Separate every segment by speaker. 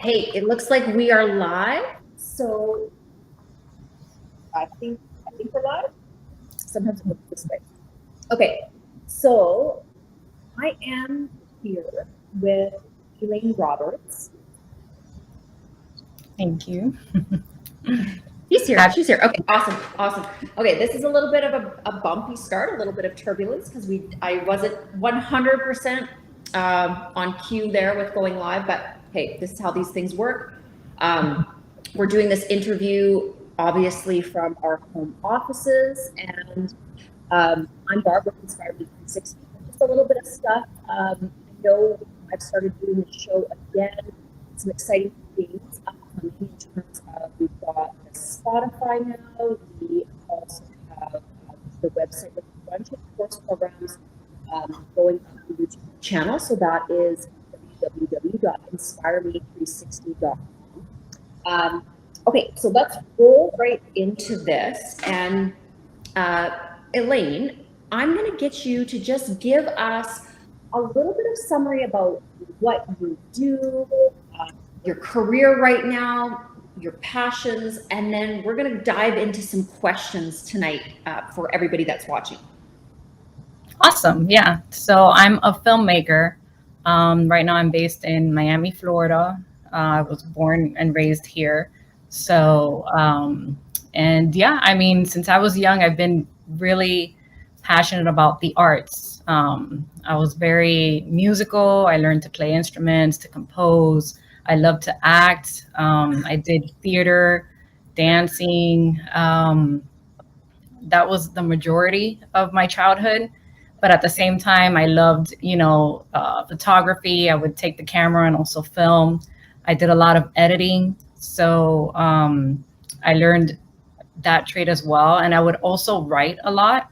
Speaker 1: Hey, it looks like we are live. So I think we're live. Sometimes it looks this way. Okay, so I am here with Elaine Roberts.
Speaker 2: Thank you.
Speaker 1: She's here. She's here. Okay, awesome. Okay, this is a little bit of a bumpy start, a little bit of turbulence because I wasn't 100% on cue there with going live, but hey, this is how these things work. We're doing this interview obviously from our home offices, and I'm Barb with Inspire Me 360. Just a little bit of stuff. I know I've started doing the show again. Some exciting things upcoming in terms of we've got the Spotify now. We also have the website with a bunch of course programs going on the YouTube channel. So that is www.inspireme360.com. Okay, so let's roll right into this. And Elaine, I'm going to get you to just give us a little bit of summary about what you do, your career right now, your passions, and then we're going to dive into some questions tonight for everybody that's watching.
Speaker 2: Awesome. Yeah. So I'm a filmmaker. Right now I'm based in Miami, Florida. I was born and raised here. So, and yeah, I mean, since I was young, I've been really passionate about the arts. I was very musical. I learned to play instruments, to compose. I love to act. I did theater, dancing. That was the majority of my childhood. But at the same time, I loved, photography. I would take the camera and also film. I did a lot of editing. So I learned that trade as well. And I would also write a lot.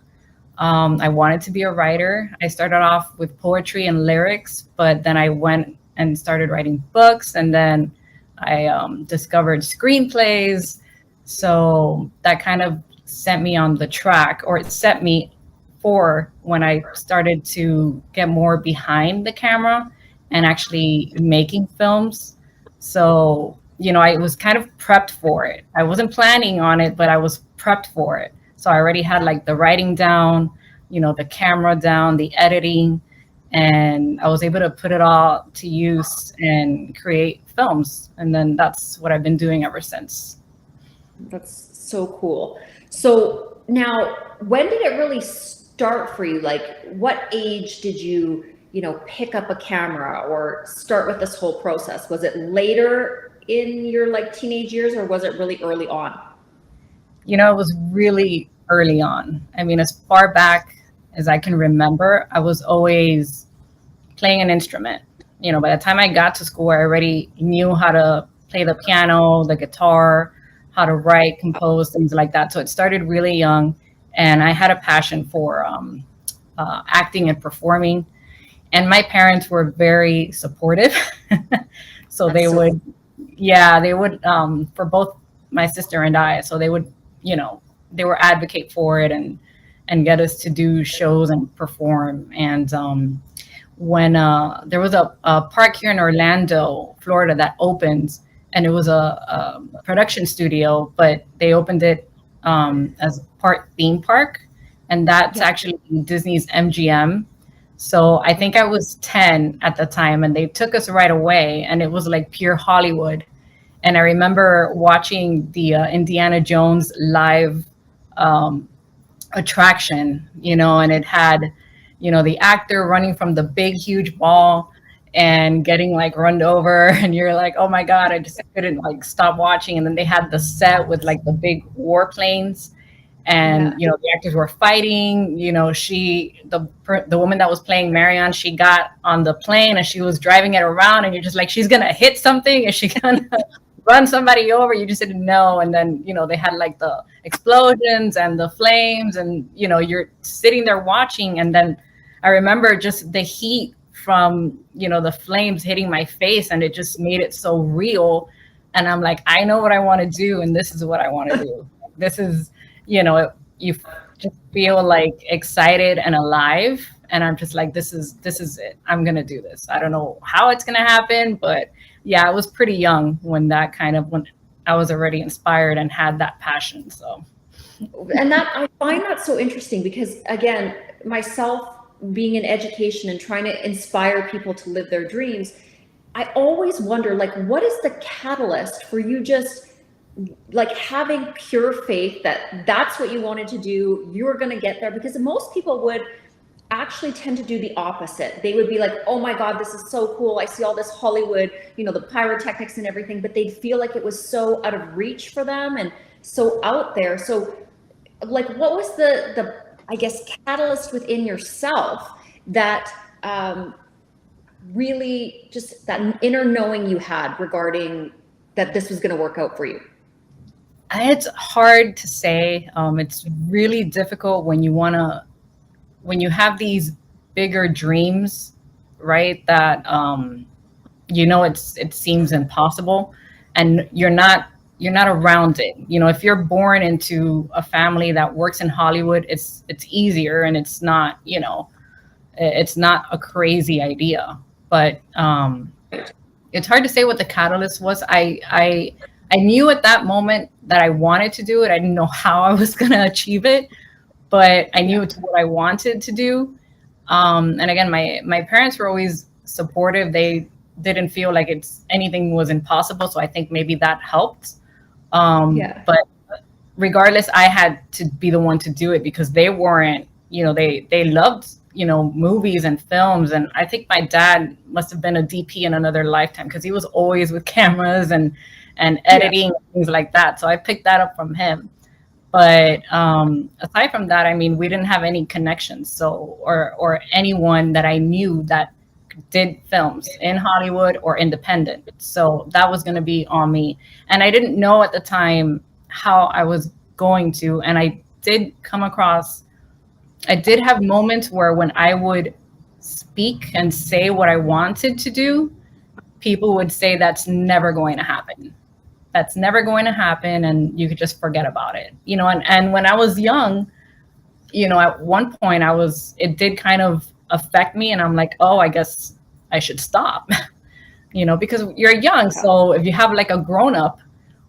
Speaker 2: I wanted to be a writer. I started off with poetry and lyrics, but then I went and started writing books. And then I discovered screenplays. So that kind of sent me on the track, or it set me for when I started to get more behind the camera and actually making films. So, I was kind of prepped for it. I wasn't planning on it, but I was prepped for it. So I already had like the writing down, the camera down, the editing, and I was able to put it all to use and create films. And then that's what I've been doing ever since.
Speaker 1: That's so cool. So now, when did it really start for you? Like, what age did you, pick up a camera or start with this whole process? Was it later in your like teenage years, or was it really early on?
Speaker 2: It was really early on. I mean, as far back as I can remember, I was always playing an instrument. By the time I got to school, I already knew how to play the piano, the guitar, how to write, compose, things like that. So it started really young, and I had a passion for acting and performing. And my parents were very supportive. So they would for both my sister and I. So they would, they were advocate for it and get us to do shows and perform. And when there was a park here in Orlando, Florida, that opens, and it was a production studio, but they opened it as part theme park, and that's actually Disney's MGM. So I think I was 10 at the time, and they took us right away, and it was like pure Hollywood. And I remember watching the Indiana Jones live attraction, and it had, the actor running from the big, huge ball and getting like run over, and you're like, oh my God, I just couldn't like stop watching. And then they had the set with like the big warplanes, and the actors were fighting. The woman that was playing Marion, she got on the plane and she was driving it around, and you're just like, she's gonna hit something, is she gonna run somebody over? You just didn't know. And then they had like the explosions and the flames, and you're sitting there watching. And then I remember just the heat from the flames hitting my face, and it just made it so real. And I'm like, I know what I want to do, and this is what I want to do. This is, you just feel like excited and alive. And I'm just like, this is it. I'm going to do this. I don't know how it's going to happen, but yeah, I was pretty young when I was already inspired and had that passion. So.
Speaker 1: And that, I find that so interesting because, again, myself being in education and trying to inspire people to live their dreams, I always wonder, like, what is the catalyst for you just like having pure faith that that's what you wanted to do, you're going to get there? Because most people would actually tend to do the opposite. They would be like, oh my God, this is so cool. I see all this Hollywood, you know, the pyrotechnics and everything, but they'd feel like it was so out of reach for them and so out there. So like, what was the I guess, catalyst within yourself that really just that inner knowing you had regarding that this was going to work out for you?
Speaker 2: It's hard to say. It's really difficult when you have these bigger dreams, right? That it seems impossible, and you're not around it. You know, if you're born into a family that works in Hollywood, it's easier, and it's not, it's not a crazy idea. But it's hard to say what the catalyst was. I knew at that moment that I wanted to do it. I didn't know how I was going to achieve it, but I knew it's what I wanted to do. And again, my parents were always supportive. They didn't feel like anything was impossible. So I think maybe that helped. But regardless, I had to be the one to do it because they weren't, they loved, movies and films. And I think my dad must have been a DP in another lifetime because he was always with cameras and editing and things like that. So I picked that up from him. But aside from that, I mean, we didn't have any connections. So, or anyone that I knew that did films in Hollywood or independent. So that was going to be on me. And I didn't know at the time how I was going to. And I did have moments where when I would speak and say what I wanted to do, people would say that's never going to happen. That's never going to happen. And you could just forget about it. And when I was young, at one point it did kind of affect me, and I'm like, oh, I guess I should stop, because you're young. So if you have like a grown up,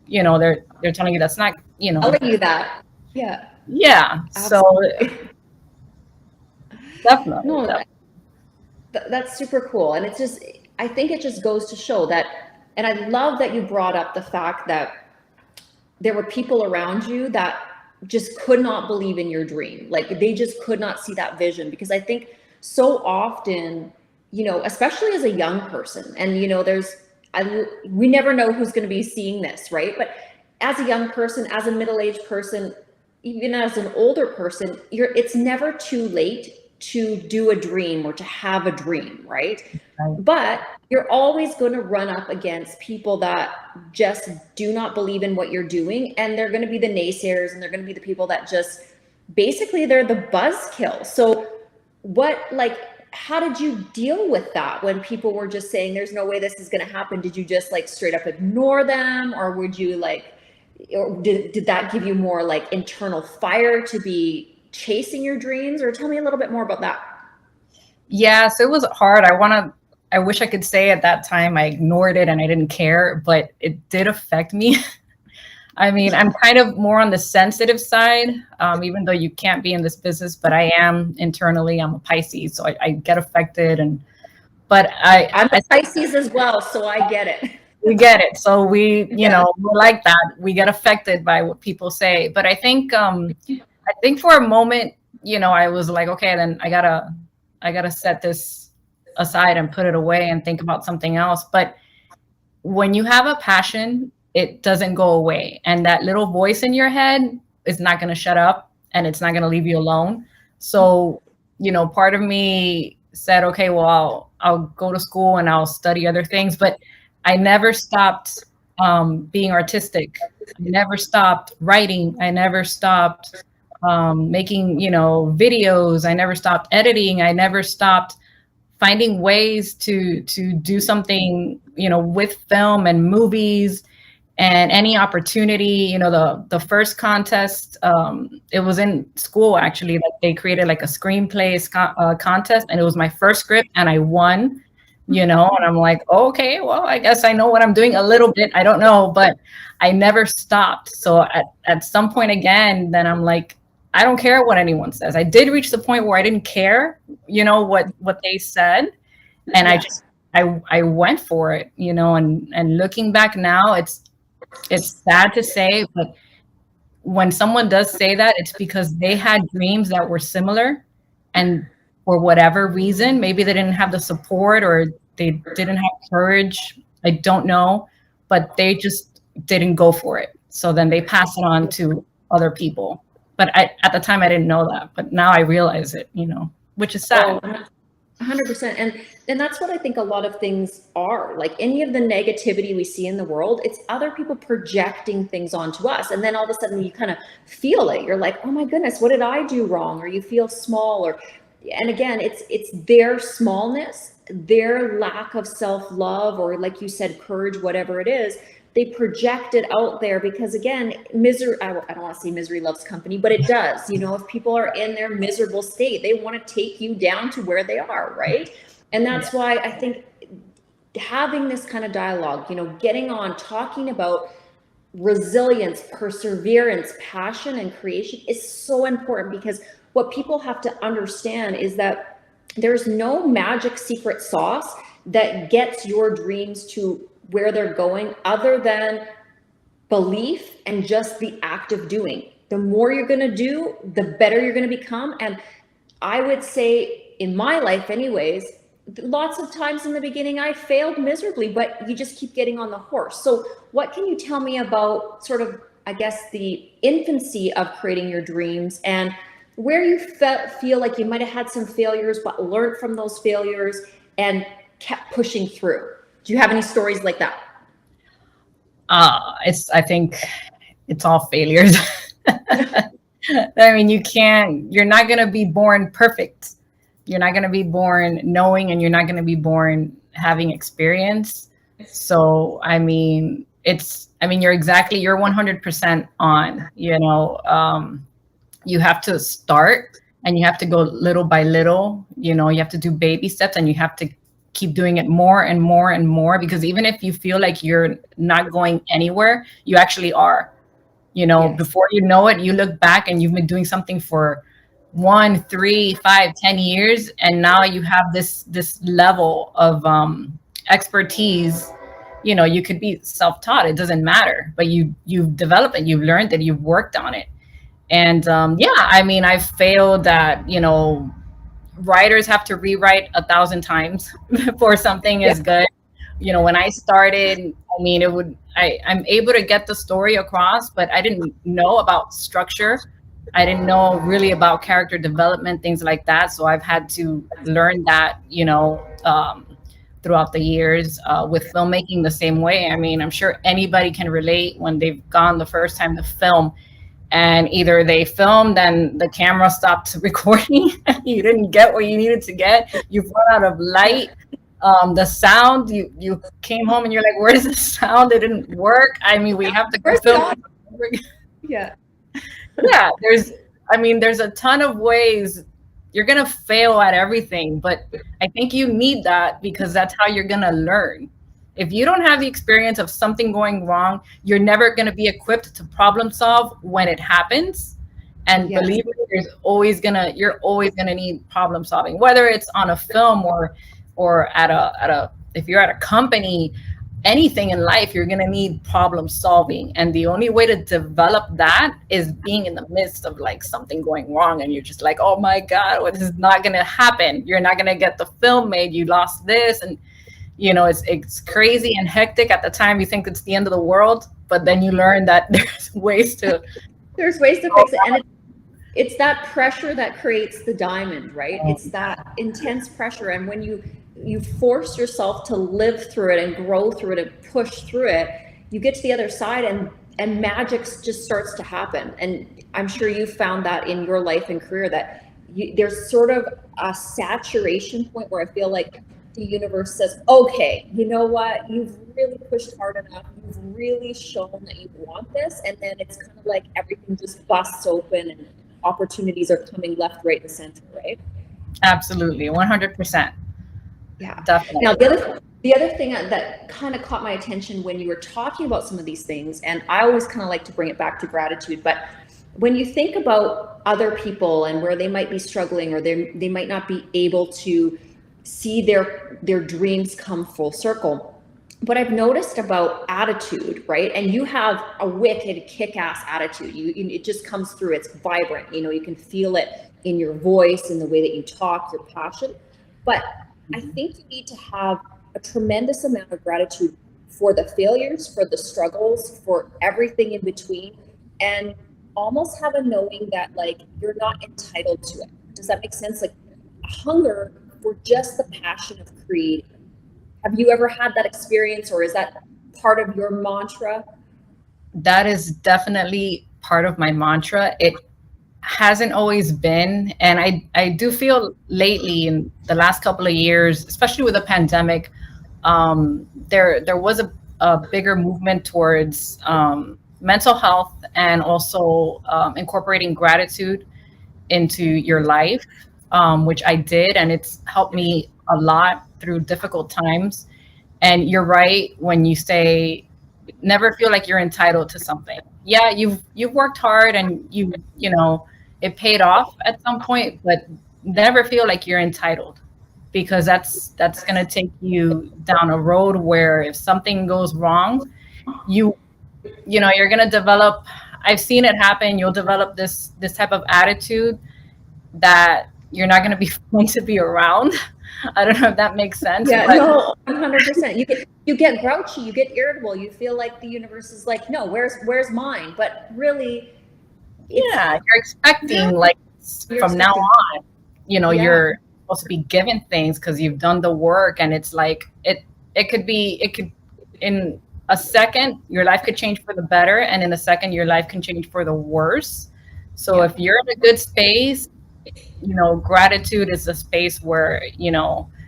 Speaker 2: they're telling you that's not,
Speaker 1: telling you that. Yeah.
Speaker 2: Yeah. Absolutely. So definitely.
Speaker 1: No, that's super cool. And I think it just goes to show that, and I love that you brought up the fact that there were people around you that just could not believe in your dream. Like they just could not see that vision, because I think so often, especially as a young person, and we never know who's going to be seeing this, right? But as a young person, as a middle-aged person, even as an older person, it's never too late to do a dream or to have a dream, right? But you're always going to run up against people that just do not believe in what you're doing, and they're going to be the naysayers, and they're going to be the people that just basically they're the buzzkill. So how did you deal with that when people were just saying there's no way this is going to happen? Did you just straight up ignore them, or would you or did that give you more internal fire to be chasing your dreams? Or tell me a little bit more about that.
Speaker 2: Yeah, so it was hard. I wish I could say at that time I ignored it and I didn't care, but it did affect me. I mean, I'm kind of more on the sensitive side, even though you can't be in this business, but I am internally. I'm a Pisces, so I get affected. I'm a
Speaker 1: Pisces as well, so I get it.
Speaker 2: We get it. So we're like that. We get affected by what people say. But I think for a moment, I was like, okay, then I gotta set this aside and put it away and think about something else. But when you have a passion, it doesn't go away. And that little voice in your head is not going to shut up, and it's not going to leave you alone. So, part of me said, okay, well, I'll go to school and I'll study other things. But I never stopped being artistic. I never stopped writing. I never stopped making, videos. I never stopped editing. I never stopped finding ways to do something, with film and movies. And any opportunity, the first contest, it was in school actually, that they created like a screenplay contest, and it was my first script, and I won, and I'm like, oh, okay, well, I guess I know what I'm doing a little bit. I don't know, but I never stopped. So at some point again, then I'm like, I don't care what anyone says. I did reach the point where I didn't care, what they said, and I went for it, and looking back now, it's sad to say, but when someone does say that, it's because they had dreams that were similar, and for whatever reason, maybe they didn't have the support, or they didn't have courage. I don't know, but they just didn't go for it. So then they pass it on to other people. But at the time, I didn't know that, but now I realize it, which is sad.
Speaker 1: 100%. And that's what I think a lot of things are. Like any of the negativity we see in the world, it's other people projecting things onto us. And then all of a sudden you kind of feel it. You're like, oh my goodness, what did I do wrong? Or you feel small, and again, it's their smallness, their lack of self-love, or like you said, courage, whatever it is. They project it out there because, again, misery, I don't want to say misery loves company, but it does. If people are in their miserable state, they want to take you down to where they are, right? And that's why I think having this kind of dialogue, getting on, talking about resilience, perseverance, passion, and creation is so important, because what people have to understand is that there's no magic secret sauce that gets your dreams to where they're going, other than belief and just the act of doing. The more you're going to do, the better you're going to become. And I would say in my life anyways, lots of times in the beginning, I failed miserably, but you just keep getting on the horse. So what can you tell me about sort of, I guess, the infancy of creating your dreams, and where you feel like you might've had some failures, but learned from those failures and kept pushing through? Do you have any stories like that?
Speaker 2: I think it's all failures. I mean, you're not going to be born perfect. You're not going to be born knowing, and you're not going to be born having experience. So, you're 100% on, you have to start, and you have to go little by little, you have to do baby steps, and you have to keep doing it more and more and more, because even if you feel like you're not going anywhere, you actually are. Yes. Before you know it, you look back and you've been doing something for 1, 3, 5, 10 years, and now you have this level of expertise. You could be self-taught, it doesn't matter, but you've developed it, you've learned it, you've worked on it. And I've failed that, writers have to rewrite 1,000 times before something is good. When I started, I'm able to get the story across, but I didn't know about structure. I didn't know really about character development, things like that. So I've had to learn that, throughout the years, with filmmaking the same way. I'm sure anybody can relate when they've gone the first time to film, and either they filmed and the camera stopped recording, you didn't get what you needed to get, you've run out of light, the sound, you came home and you're like, where's the sound? It didn't work. We have to go film.
Speaker 1: Yeah.
Speaker 2: There's a ton of ways. You're going to fail at everything, but I think you need that, because that's how you're going to learn. If you don't have the experience of something going wrong, you're never going to be equipped to problem solve when it happens. And believe me, you're always gonna need problem solving, whether it's on a film or if you're at a company, anything in life, you're gonna need problem solving. And the only way to develop that is being in the midst of like something going wrong, and you're just like, oh my God, this is not gonna happen. You're not gonna get the film made. You lost this, and it's crazy and hectic at the time. You think it's the end of the world, but then you learn that there's ways to
Speaker 1: fix it. And it's that pressure that creates the diamond, right? It's that intense pressure. And when you force yourself to live through it and grow through it and push through it, you get to the other side and magic just starts to happen. And I'm sure you found that in your life and career, that there's sort of a saturation point where I feel like the universe says, okay, you know what? You've really pushed hard enough. You've really shown that you want this. And then it's kind of like everything just busts open and opportunities are coming left, right, and center, right?
Speaker 2: Absolutely. 100%.
Speaker 1: Yeah.
Speaker 2: Definitely.
Speaker 1: Now, the other thing that kind of caught my attention when you were talking about some of these things, and I always kind of like to bring it back to gratitude, but when you think about other people and where they might be struggling, or they might not be able to see their dreams come full circle, what I've noticed about attitude, right? And you have a wicked kick-ass attitude. It just comes through. It's vibrant. You can feel it in your voice, in the way that you talk, your passion. But I think you need to have a tremendous amount of gratitude for the failures, for the struggles, for everything in between, and almost have a knowing that like you're not entitled to it. Does that make sense? Like a hunger for just the passion of creating. Have you ever had that experience, or is that part of your mantra?
Speaker 2: That is definitely part of my mantra. It hasn't always been. And I do feel lately in the last couple of years, especially with the pandemic, there was a bigger movement towards mental health, and also incorporating gratitude into your life, which I did. And it's helped me a lot through difficult times. And you're right when you say never feel like you're entitled to something. Yeah, you've worked hard, and you know it paid off at some point, but never feel like you're entitled, because that's going to take you down a road where if something goes wrong, you you're going to develop, I've seen it happen, you'll develop this type of attitude that you're not going to be fun to be around. I don't know if that makes sense.
Speaker 1: Yeah,
Speaker 2: but
Speaker 1: no, 100%. You get grouchy, you get irritable, you feel like the universe is like, no, where's mine? But really,
Speaker 2: yeah, you're expecting like from now on, you're supposed to be given things because you've done the work. And it's like it could in a second your life could change for the better, and in a second your life can change for the worse. So if you're in a good space, gratitude is a space where,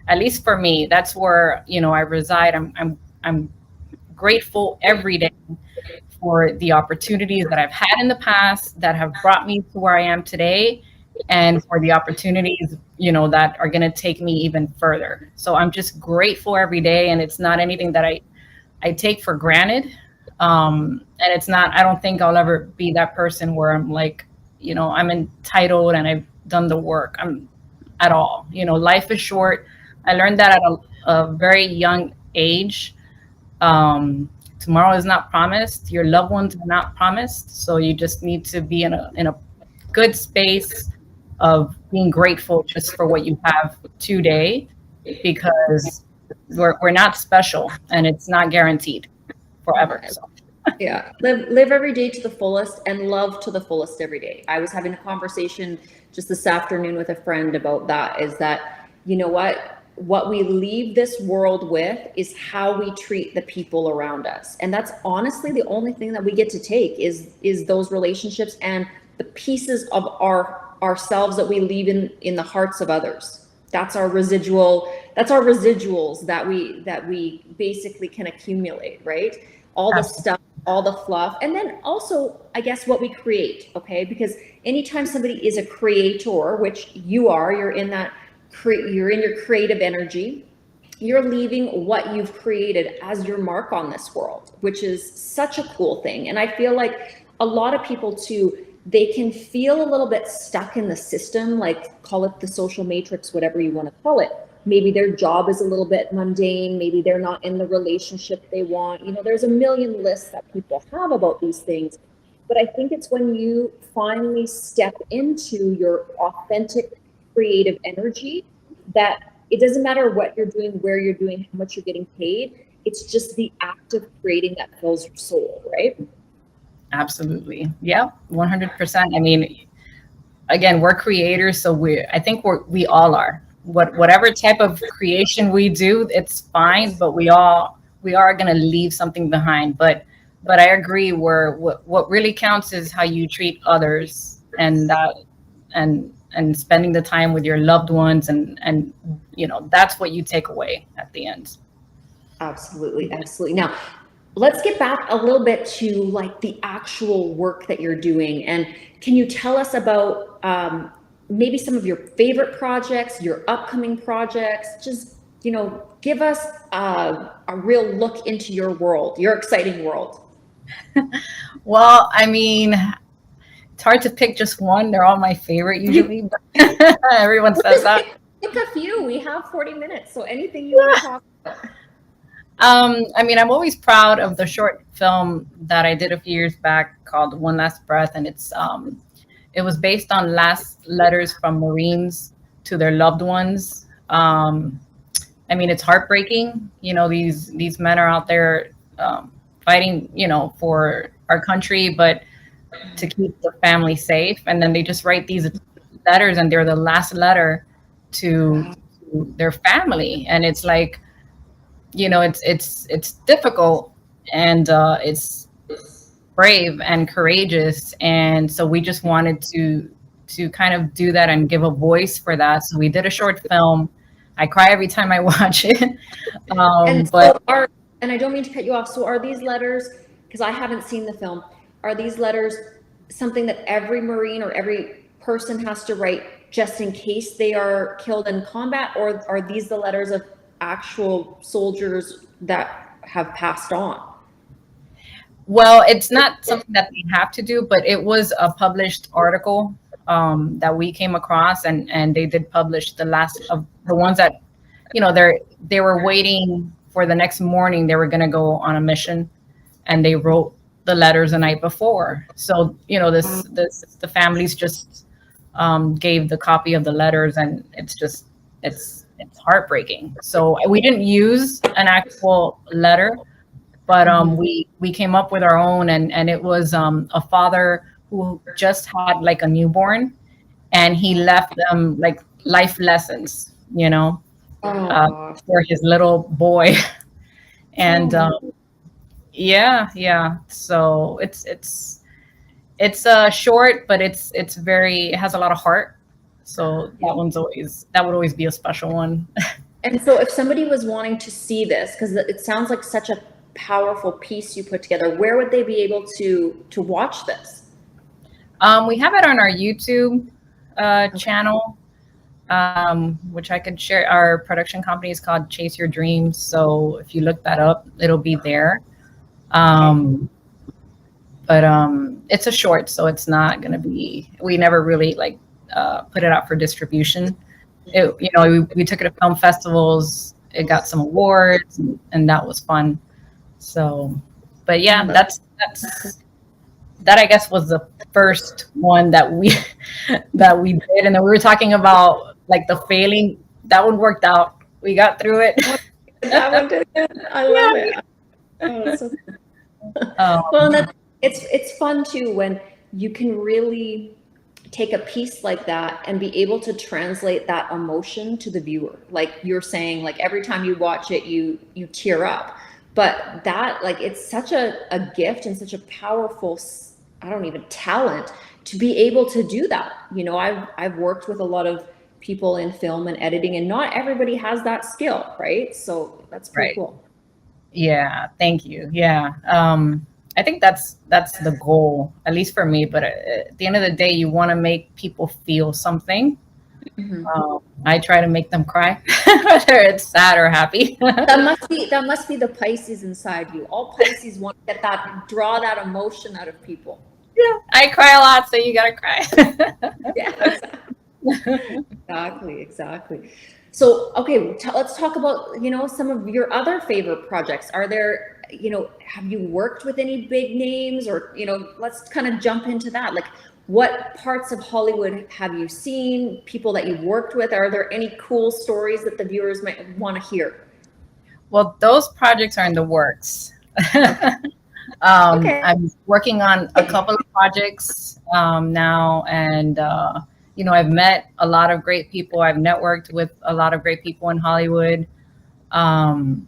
Speaker 2: at least for me, that's where, I reside. I'm grateful every day for the opportunities that I've had in the past that have brought me to where I am today, and for the opportunities, that are going to take me even further. So I'm just grateful every day, and it's not anything that I take for granted. And it's not, I don't think I'll ever be that person where I'm like, I'm entitled and I've done the work. I'm at all. Life is short. I learned that at a very young age. Tomorrow is not promised. Your loved ones are not promised. So you just need to be in a good space of being grateful just for what you have today, because we're not special, and it's not guaranteed forever. So.
Speaker 1: Yeah, live every day to the fullest, and love to the fullest every day. I was having a conversation just this afternoon with a friend about that, is that, what we leave this world with is how we treat the people around us. And that's honestly the only thing that we get to take is those relationships and the pieces of ourselves that we leave in the hearts of others. That's our residuals that we basically can accumulate, right? All the stuff, all the fluff, and then also, I guess, what we create, okay? Because anytime somebody is a creator, which you are, you're in your creative energy, you're leaving what you've created as your mark on this world, which is such a cool thing. And I feel like a lot of people too, they can feel a little bit stuck in the system, like call it the social matrix, whatever you want to call it. Maybe their job is a little bit mundane. Maybe they're not in the relationship they want. There's a million lists that people have about these things. But I think it's when you finally step into your authentic creative energy that it doesn't matter what you're doing, where you're doing, how much you're getting paid. It's just the act of creating that fills your soul, right?
Speaker 2: Absolutely. Yeah, 100%. I mean, again, we're creators, so I think we all are. Whatever type of creation we do, it's fine, but we are going to leave something behind. But I agree, what really counts is how you treat others, and and spending the time with your loved ones, and that's what you take away at the end.
Speaker 1: Absolutely, absolutely. Now, let's get back a little bit to like the actual work that you're doing, and can you tell us about maybe some of your favorite projects, your upcoming projects? Just give us a real look into your world, your exciting world.
Speaker 2: Well, I mean, it's hard to pick just one. They're all my favorite usually, but everyone says that.
Speaker 1: Pick a few. We have 40 minutes, so anything you want to talk about.
Speaker 2: I mean, I'm always proud of the short film that I did a few years back called One Last Breath, and it was based on last letters from Marines to their loved ones. I mean, it's heartbreaking. These men are out there fighting, for our country, but to keep the family safe. And then they just write these letters, and they're the last letter to their family. And it's like, it's difficult, and it's brave and courageous. And so we just wanted to kind of do that and give a voice for that. So we did a short film. I cry every time I watch it.
Speaker 1: And I don't mean to cut you off. So are these letters, because I haven't seen the film, are these letters something that every Marine or every person has to write just in case they are killed in combat? Or are these the letters of actual soldiers that have passed on?
Speaker 2: Well, it's not something that they have to do, but it was a published article that we came across, and they did publish the last of the ones that, they were waiting for the next morning. They were going to go on a mission, and they wrote the letters the night before. So, the families just gave the copy of the letters, and it's heartbreaking. So we didn't use an actual letter, but we came up with our own, and it was a father who just had like a newborn, and he left them like life lessons, for his little boy. And yeah. So it's short, but it has a lot of heart. So that would always be a special one.
Speaker 1: And so if somebody was wanting to see this, because it sounds like such a powerful piece you put together, where would they be able to watch this?
Speaker 2: We have it on our YouTube channel, which I could share. Our production company is called Chase Your Dreams. So if you look that up, it'll be there. But it's a short, so it's not going to be, we never really put it out for distribution. We took it to film festivals. It got some awards, and that was fun. So, but yeah, that I guess was the first one that we did. And then we were talking about like the failing. That one worked out. We got through it.
Speaker 1: That one did. I love it. Oh, that's so cool. Well, it's fun too when you can really take a piece like that and be able to translate that emotion to the viewer. Like you're saying, like every time you watch it, you tear up. But that, it's such a gift and such a powerful, talent to be able to do that. I've worked with a lot of people in film and editing, and not everybody has that skill, right? So that's pretty cool.
Speaker 2: Yeah, thank you. Yeah. I think that's the goal, at least for me. But at the end of the day, you want to make people feel something. Mm-hmm. I try to make them cry, whether it's sad or happy.
Speaker 1: that must be the Pisces inside you. All Pisces want to get draw that emotion out of people.
Speaker 2: Yeah, I cry a lot, so you gotta cry.
Speaker 1: Yeah, exactly. So, okay, let's talk about some of your other favorite projects. Are there, have you worked with any big names, or let's kind of jump into that. Like, what parts of Hollywood have you seen? People that you've worked with? Are there any cool stories that the viewers might want to hear?
Speaker 2: Well, those projects are in the works.
Speaker 1: Okay.
Speaker 2: I'm working on a couple of projects now, and I've met a lot of great people. I've networked with a lot of great people in Hollywood, and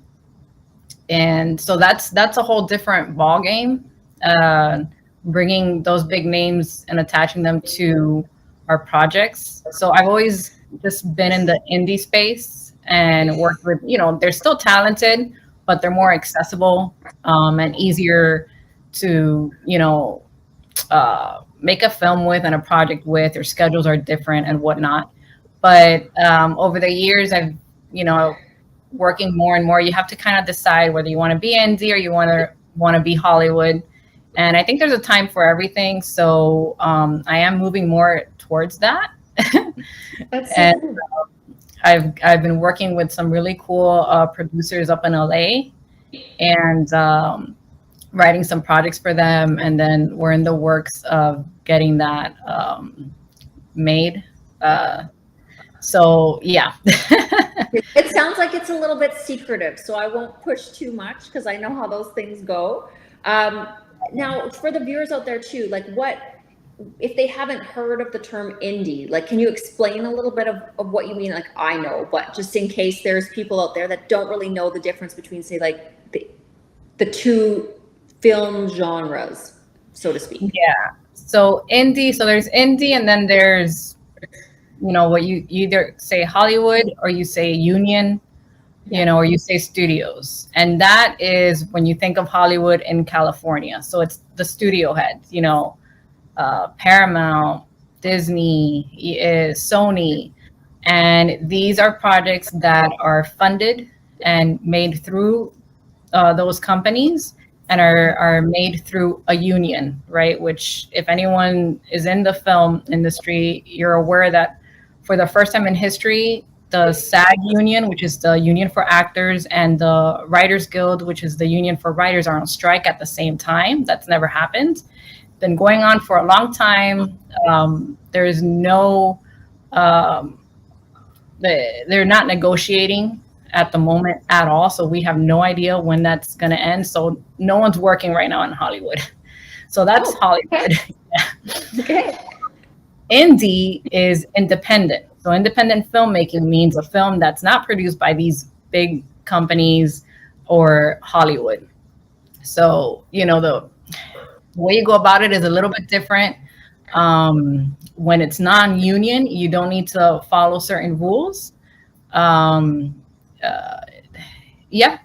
Speaker 2: so that's a whole different ball game. Bringing those big names and attaching them to our projects. So I've always just been in the indie space and worked with, they're still talented, but they're more accessible, and easier to, make a film with and a project with. Their schedules are different and whatnot. But over the years, I've, working more and more, you have to kind of decide whether you want to be indie or you want to be Hollywood. And I think there's a time for everything. So I am moving more towards that.
Speaker 1: That's so
Speaker 2: And
Speaker 1: cool.
Speaker 2: I've been working with some really cool producers up in LA, and writing some projects for them. And then we're in the works of getting that made. So yeah.
Speaker 1: It sounds like it's a little bit secretive, so I won't push too much because I know how those things go. Now, for the viewers out there too, like what, if they haven't heard of the term indie, like, can you explain a little bit of what you mean? Like, I know, but just in case there's people out there that don't really know the difference between, say, like the two film genres, so to speak.
Speaker 2: Yeah. So indie, so there's indie, and then there's, what you either say Hollywood or you say union, or you say studios. And that is when you think of Hollywood in California. So it's the studio heads, Paramount, Disney, Sony. And these are projects that are funded and made through those companies, and are made through a union, right? Which, if anyone is in the film industry, you're aware that for the first time in history, the SAG union, which is the union for actors, and the Writers Guild, which is the union for writers, are on strike at the same time. That's never happened. Been going on for a long time. There is no, they're not negotiating at the moment at all. So we have no idea when that's going to end. So no one's working right now in Hollywood. So that's Hollywood.
Speaker 1: Okay.
Speaker 2: Indie is independent. So independent filmmaking means a film that's not produced by these big companies or Hollywood. So, the way you go about it is a little bit different. When it's non-union, you don't need to follow certain rules. Yeah,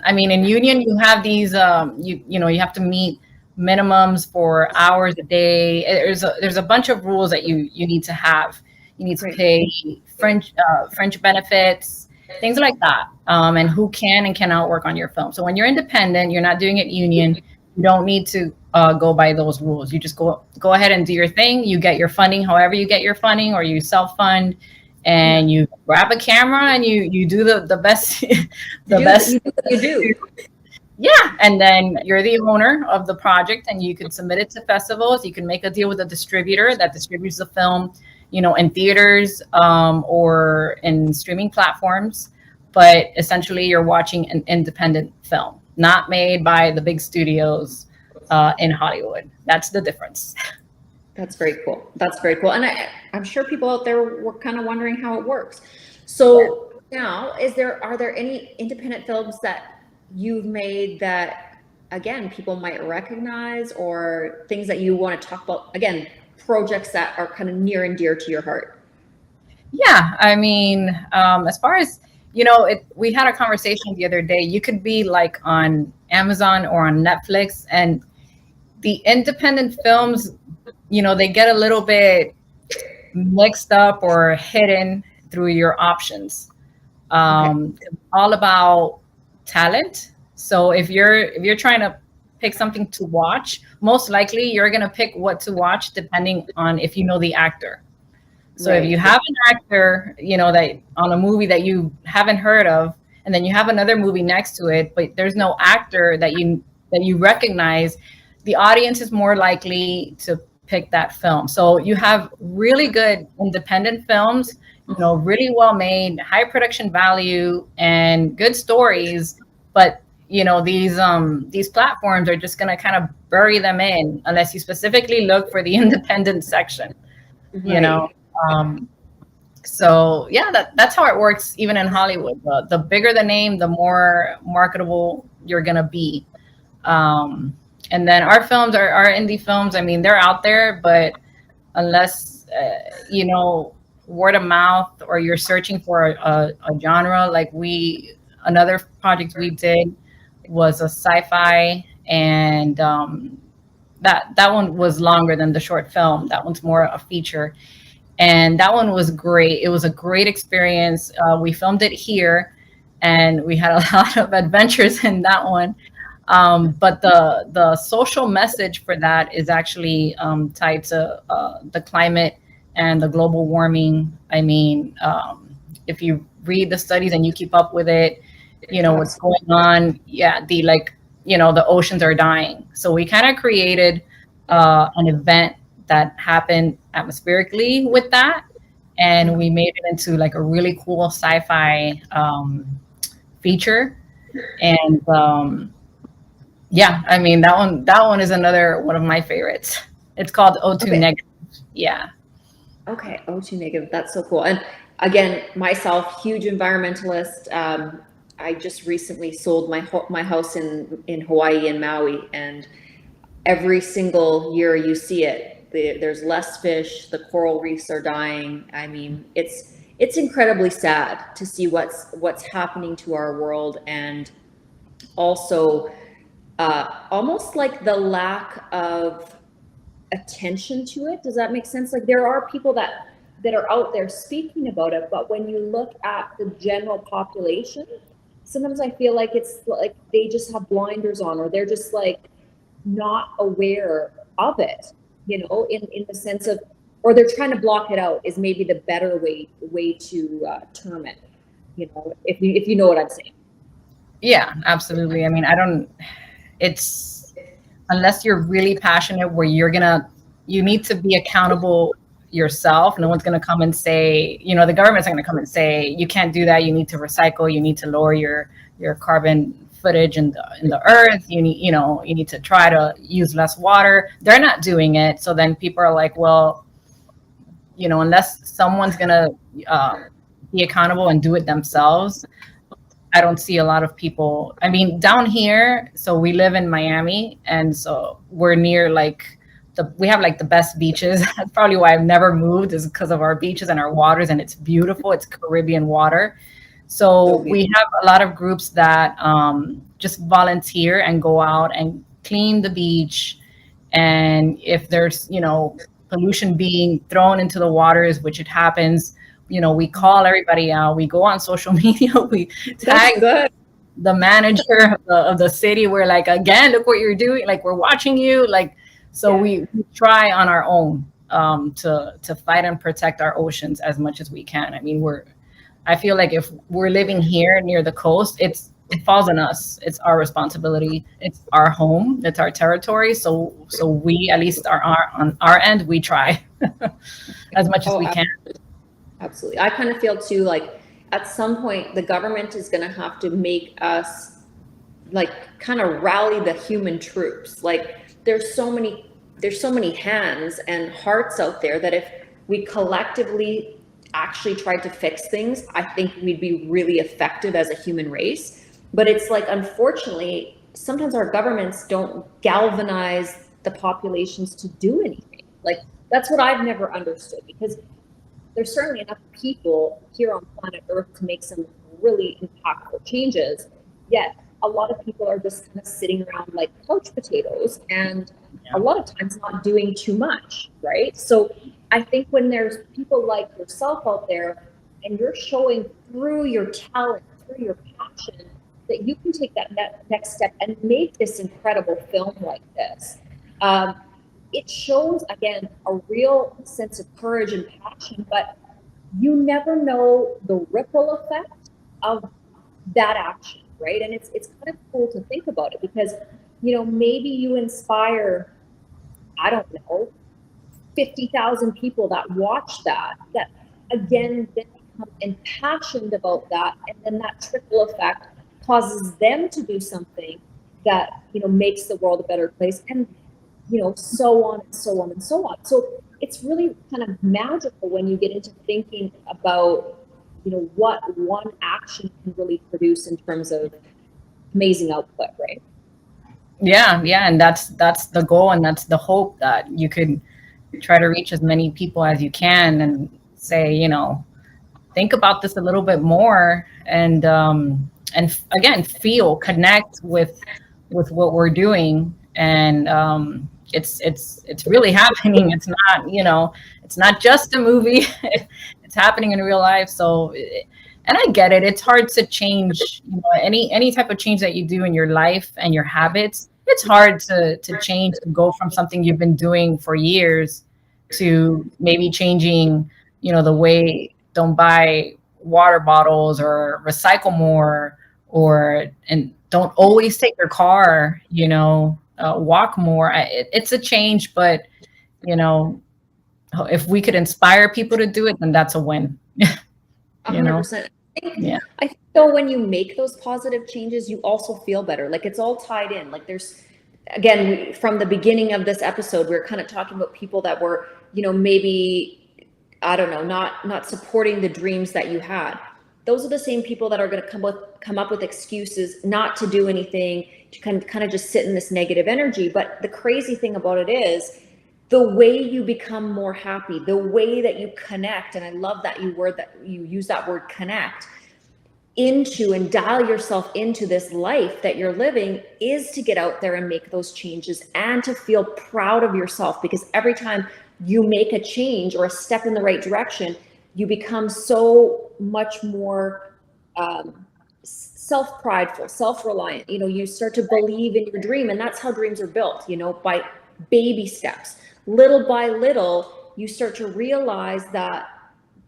Speaker 2: I mean, in union, you have these, you have to meet minimums for hours a day. There's a bunch of rules that you need to have. You need to pay French benefits, things like that, and who can and cannot work on your film. So when you're independent, you're not doing it union. You don't need to go by those rules. You just go ahead and do your thing. You get your funding, however you get your funding, or you self-fund, and you grab a camera and you do the best,
Speaker 1: You do.
Speaker 2: Yeah, and then you're the owner of the project, and you can submit it to festivals. You can make a deal with a distributor that distributes the film, in theaters or in streaming platforms. But essentially, you're watching an independent film, not made by the big studios in Hollywood. That's the difference.
Speaker 1: That's very cool. That's very cool. And I'm sure people out there were kind of wondering how it works. So now, are there any independent films that you've made that, again, people might recognize, or things that you want to talk about? Again, projects that are kind of near and dear to your heart.
Speaker 2: Yeah, I mean, as far as, we had a conversation the other day. You could be like on Amazon or on Netflix, and the independent films, they get a little bit mixed up or hidden through your options. All about talent. So if you're trying to pick something to watch, most likely you're going to pick what to watch depending on if you know the actor. So if you have an actor, that on a movie that you haven't heard of, and then you have another movie next to it, but there's no actor that you recognize, the audience is more likely to pick that film. So you have really good independent films, really well made, high production value, and good stories. But these platforms are just going to kind of bury them in unless you specifically look for the independent section. So yeah, that's how it works even in Hollywood. The bigger the name, the more marketable you're going to be. And then our films, our indie films, I mean, they're out there, but unless you know, word of mouth, or you're searching for a genre. Like another project we did was a sci-fi, and that one was longer than the short film. That one's more a feature, and that one was great. It was a great experience. We filmed it here, and we had a lot of adventures in that one. But the social message for that is actually tied to the climate and the global warming. I mean, if you read the studies and you keep up with it, you know what's going on. Yeah, the oceans are dying. So we kind of created an event that happened atmospherically with that, and we made it into like a really cool sci-fi feature. And yeah, I mean that one is another one of my favorites. It's called O2 Negative. Yeah.
Speaker 1: Okay, O2 Negative. That's so cool. And again, myself, huge environmentalist. I just recently sold my house in Hawaii, in Maui, and every single year you see it. There's less fish. The coral reefs are dying. I mean, it's incredibly sad to see what's happening to our world, and also almost like the lack of attention to it. Does that make sense? Like, there are people that are out there speaking about it, but when you look at the general population, sometimes I feel like it's like they just have blinders on, or they're just like not aware of it, you know, in the sense of, or they're trying to block it out is maybe the better way to term it, you know, if you know what I'm saying.
Speaker 2: Yeah, absolutely. I mean, it's unless you're really passionate where you need to be accountable yourself. No one's going to come and say, you know, the government's not going to come and say, you can't do that. You need to recycle. You need to lower your carbon footage in the earth. You need to try to use less water. They're not doing it. So then people are like, well, you know, unless someone's going to be accountable and do it themselves, I don't see a lot of people. I mean, down here, so we live in Miami, and so we're near we have like the best beaches. That's probably why I've never moved, is because of our beaches and our waters, and it's beautiful. It's Caribbean water. So we have a lot of groups that just volunteer and go out and clean the beach. And if there's, you know, pollution being thrown into the waters, which it happens, you know, we call everybody out. We go on social media. We tag the manager of the city. We're like, again, look what you're doing. Like, we're watching you. Like, so we try on our own to fight and protect our oceans as much as we can. I mean, I feel like if we're living here near the coast, it falls on us. It's our responsibility. It's our home. It's our territory. So we, at least on our end, we try as much as we can.
Speaker 1: Absolutely. I kind of feel too, like at some point the government is going to have to make us like kind of rally the human troops. Like, there's so many hands and hearts out there that if we collectively actually tried to fix things, I think we'd be really effective as a human race. But it's like, unfortunately, sometimes our governments don't galvanize the populations to do anything. Like, that's what I've never understood, because there's certainly enough people here on planet Earth to make some really impactful changes. Yet a lot of people are just kind of sitting around like couch potatoes, and a lot of times not doing too much, right? So I think when there's people like yourself out there, and you're showing through your talent, through your passion, that you can take that next step and make this incredible film like this. It shows, again, a real sense of courage and passion, but you never know the ripple effect of that action, right? And it's kind of cool to think about it, because, you know, maybe you inspire, I don't know, 50,000 people that watch that again then become impassioned about that, and then that trickle effect causes them to do something that, you know, makes the world a better place, and, you know, so on and so on and so on. So it's really kind of magical when you get into thinking about, you know, what one action can really produce in terms of amazing output, right?
Speaker 2: Yeah, and that's the goal, and that's the hope, that you could try to reach as many people as you can and say, you know, think about this a little bit more, and again, connect with what we're doing. And it's really happening. It's not, you know, it's not just a movie. It's happening in real life. So, and I get it. It's hard to change, you know, any type of change that you do in your life and your habits. It's hard to change, to go from something you've been doing for years to maybe changing, you know, the way, don't buy water bottles or recycle more, or and don't always take your car, you know, walk more. It's a change, but you know, if we could inspire people to do it, then that's a win. You know?
Speaker 1: 100%.
Speaker 2: Yeah.
Speaker 1: I think though, when you make those positive changes, you also feel better. Like it's all tied in. Like there's, again, from the beginning of this episode, we were kind of talking about people that were, you know, maybe, I don't know, not supporting the dreams that you had. Those are the same people that are going to come up with excuses not to do anything, to kind of just sit in this negative energy. But the crazy thing about it is the way you become more happy, the way that you connect, and I love that you use that word connect, into and dial yourself into this life that you're living, is to get out there and make those changes and to feel proud of yourself, because every time you make a change or a step in the right direction, you become so much more self-prideful, self-reliant. You know, you start to believe in your dream, and that's how dreams are built, you know, by baby steps. Little by little, you start to realize that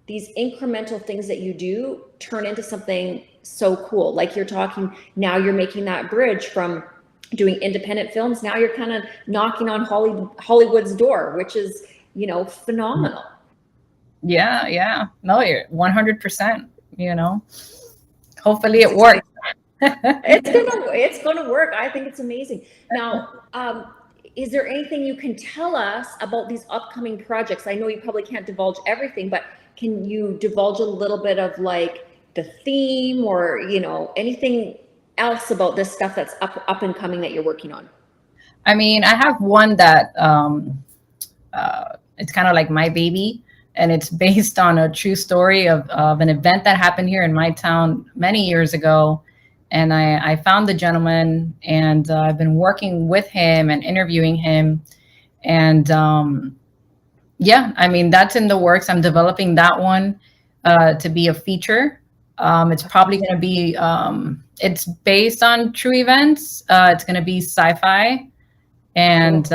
Speaker 1: these incremental things that you do turn into something so cool. Like you're talking now, you're making that bridge from doing independent films. Now you're kind of knocking on Hollywood's door, which is, you know, phenomenal.
Speaker 2: Yeah, yeah. No, you're 100%, you know. Hopefully it works.
Speaker 1: It's gonna work. I think it's amazing. Now, is there anything you can tell us about these upcoming projects? I know you probably can't divulge everything, but can you divulge a little bit of like the theme, or, you know, anything else about this stuff that's up and coming that you're working on?
Speaker 2: I mean, I have one that it's kind of like my baby, and it's based on a true story of an event that happened here in my town many years ago. And I found the gentleman, and I've been working with him and interviewing him. And yeah, I mean, that's in the works. I'm developing that one to be a feature. It's probably going to be, it's based on true events. It's going to be sci-fi. And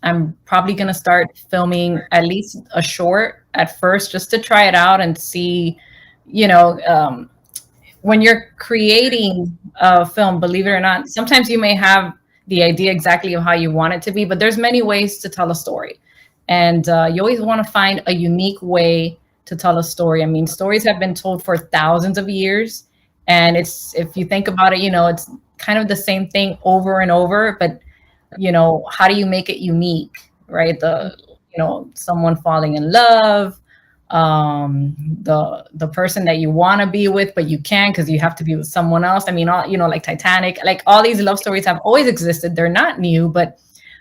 Speaker 2: I'm probably going to start filming at least a short at first, just to try it out and see, you know, when you're creating a film, believe it or not, sometimes you may have the idea exactly of how you want it to be, but there's many ways to tell a story. And you always want to find a unique way to tell a story. I mean, stories have been told for thousands of years. And it's, if you think about it, you know, it's kind of the same thing over and over, but you know, how do you make it unique, right? You know, someone falling in love, the person that you want to be with, but you can't because you have to be with someone else. I mean, all, you know, like Titanic, like all these love stories have always existed. They're not new, but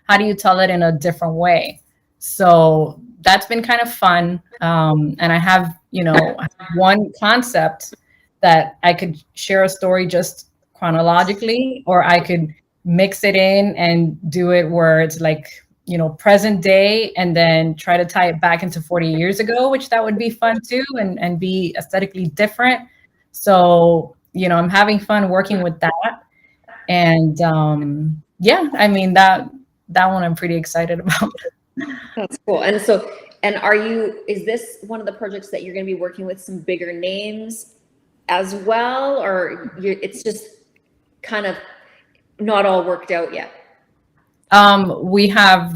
Speaker 2: how do you tell it in a different way? So that's been kind of fun. And I have, you know, one concept that I could share a story just chronologically, or I could mix it in and do it where it's like, you know, present day, and then try to tie it back into 40 years ago, which that would be fun too, and be aesthetically different. So, you know, I'm having fun working with that. And yeah, I mean, that one I'm pretty excited about.
Speaker 1: That's cool. And so, and is this one of the projects that you're going to be working with some bigger names as well, or it's just kind of not all worked out yet?
Speaker 2: We have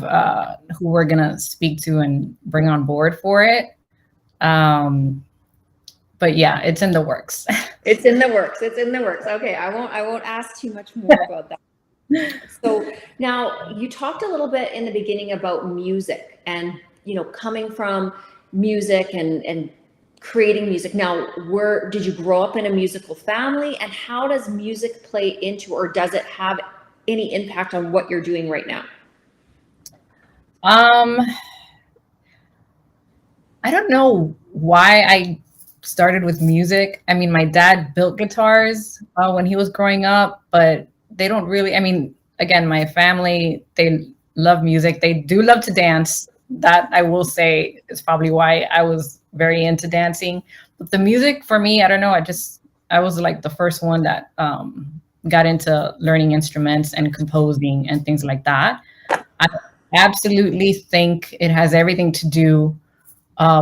Speaker 2: who we're gonna speak to and bring on board for it. But yeah, it's in the works.
Speaker 1: It's in the works. It's in the works. Okay, I won't ask too much more about that. So now, you talked a little bit in the beginning about music, and you know, coming from music and creating music. Now, did you grow up in a musical family, and how does music play into, or does it have any impact on what you're doing right now?
Speaker 2: I don't know why I started with music. I mean, my dad built guitars when he was growing up, but they don't really, I mean, again, my family, they love music. They do love to dance. That I will say is probably why I was very into dancing. But the music for me, I don't know. I was like the first one that got into learning instruments and composing and things like that. I absolutely think it has everything to do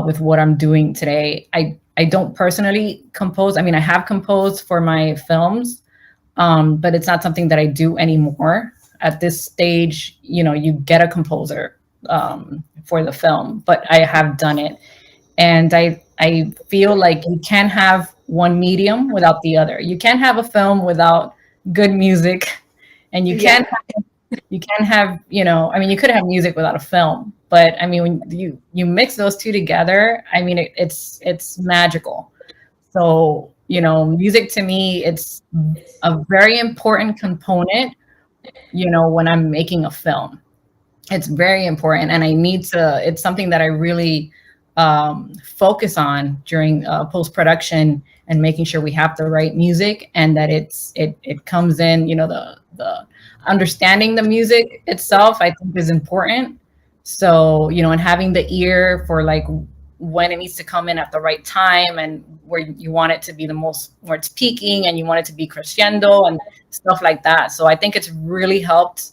Speaker 2: with what I'm doing today. I don't personally compose. I mean, I have composed for my films, but it's not something that I do anymore. At this stage, you know, you get a composer for the film, but I have done it, and I feel like you can't have one medium without the other. You can't have a film without good music, and
Speaker 1: Yeah.
Speaker 2: you can have, you know, I mean, you could have music without a film, but I mean, when you mix those two together, I mean, it's magical. So, you know, music to me, it's a very important component, you know, when I'm making a film. It's very important, and I need to. It's something that I really focus on during post production and making sure we have the right music and that it comes in. You know, the understanding the music itself, I think, is important. So, you know, and having the ear for like when it needs to come in at the right time and where you want it to be the most, where it's peaking and you want it to be crescendo and stuff like that. So I think it's really helped.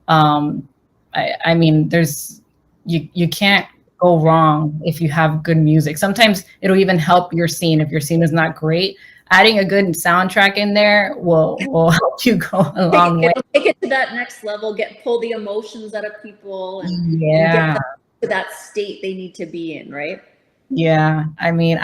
Speaker 2: um, I mean, there's you can't go wrong if you have good music. Sometimes it'll even help your scene if your scene is not great. Adding a good soundtrack in there will help you go a long way.
Speaker 1: It'll take it to that next level, pull the emotions out of people and get
Speaker 2: Yeah,
Speaker 1: them to that state they need to be in, right?
Speaker 2: yeah. I mean,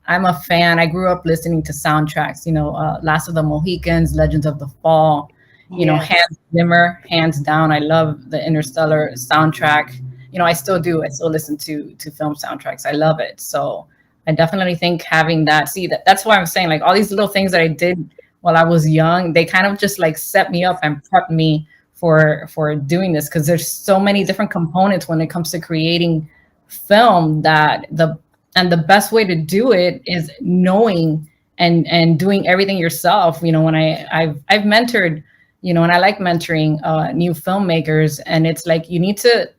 Speaker 2: I'm a fan. I grew up listening to soundtracks. You know, Last of the Mohicans, Legends of the Fall. You know,
Speaker 1: Yes.
Speaker 2: Hans Zimmer, hands down. I love the Interstellar soundtrack. You know, I still do. I still listen to film soundtracks. I love it. So I definitely think having that. See, that's why I'm saying like all these little things that I did while I was young, they kind of just like set me up and prepped me for doing this because there's so many different components when it comes to creating film that the best way to do it is knowing and doing everything yourself. You know, when I've mentored, you know, and I like mentoring new filmmakers, and it's like you need to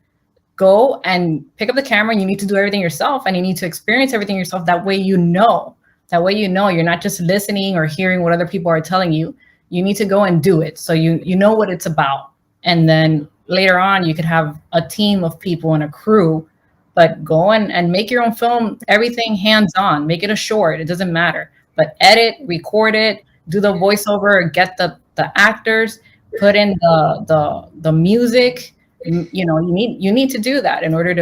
Speaker 2: go and pick up the camera and you need to do everything yourself and you need to experience everything yourself. That way, you know, you're not just listening or hearing what other people are telling you. You need to go and do it. So you know what it's about. And then later on, you could have a team of people and a crew, but go and make your own film, everything hands on, make it a short. It doesn't matter, but edit, record it, do the voiceover, get the actors, put in the music. You know, you need to do that in order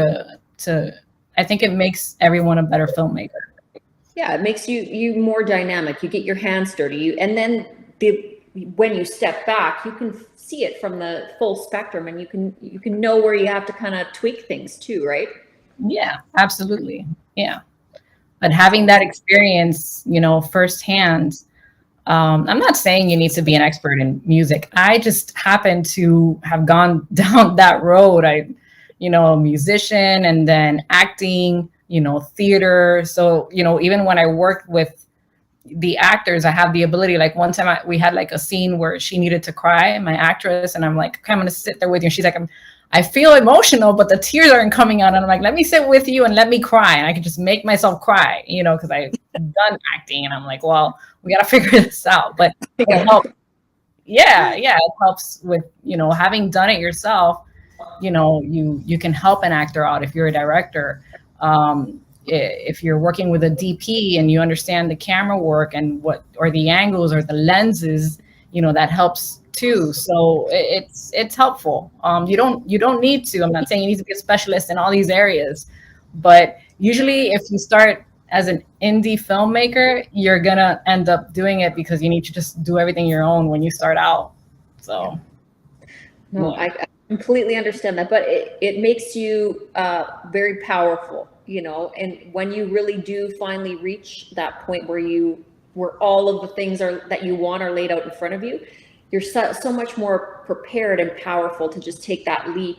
Speaker 2: to I think it makes everyone a better filmmaker.
Speaker 1: Yeah, it makes you more dynamic. You get your hands dirty. And then when you step back, you can see it from the full spectrum, and you can know where you have to kind of tweak things too, right?
Speaker 2: Yeah, absolutely. Yeah, but having that experience, you know, firsthand. I'm not saying you need to be an expert in music. I just happen to have gone down that road. You know, a musician and then acting, you know, theater. So, you know, even when I worked with the actors, I have the ability. Like one time we had like a scene where she needed to cry, my actress, and I'm like, okay, I'm gonna sit there with you. And she's like, I feel emotional, but the tears aren't coming out. And I'm like, let me sit with you and let me cry. And I can just make myself cry, you know, because I've done acting. And I'm like, well, we got to figure this out. But it helps. Yeah, it helps with, you know, having done it yourself. You know, you can help an actor out if you're a director. If you're working with a DP and you understand the camera work and or the angles or the lenses, you know, that helps too. So it's helpful. You don't need to. I'm not saying you need to be a specialist in all these areas, but usually if you start as an indie filmmaker, you're gonna end up doing it because you need to just do everything your own when you start out. So
Speaker 1: No,
Speaker 2: yeah.
Speaker 1: I completely understand that, but it makes you very powerful, you know, and when you really do finally reach that point where all of the things that you want are laid out in front of you, you're so much more prepared and powerful to just take that leap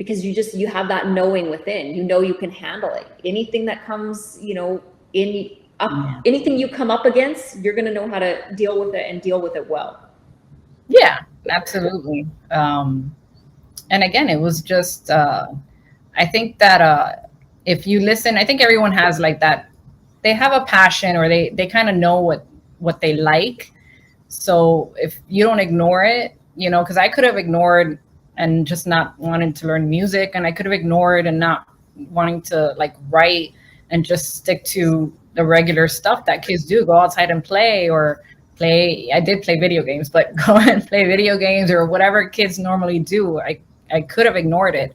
Speaker 1: because you have that knowing within, you can handle it. Anything that comes, anything you come up against, you're going to know how to deal with it and deal with it well.
Speaker 2: Yeah, absolutely. And again, it was just, I think that if you listen, I think everyone has like that, they have a passion, or they kind of know what they like. So if you don't ignore it, because I could have ignored and just not wanting to learn music, and I could have ignored and not wanting to like write and just stick to the regular stuff that kids do, go outside and play, or I did play video games, but go and play video games or whatever kids normally do. I could have ignored it,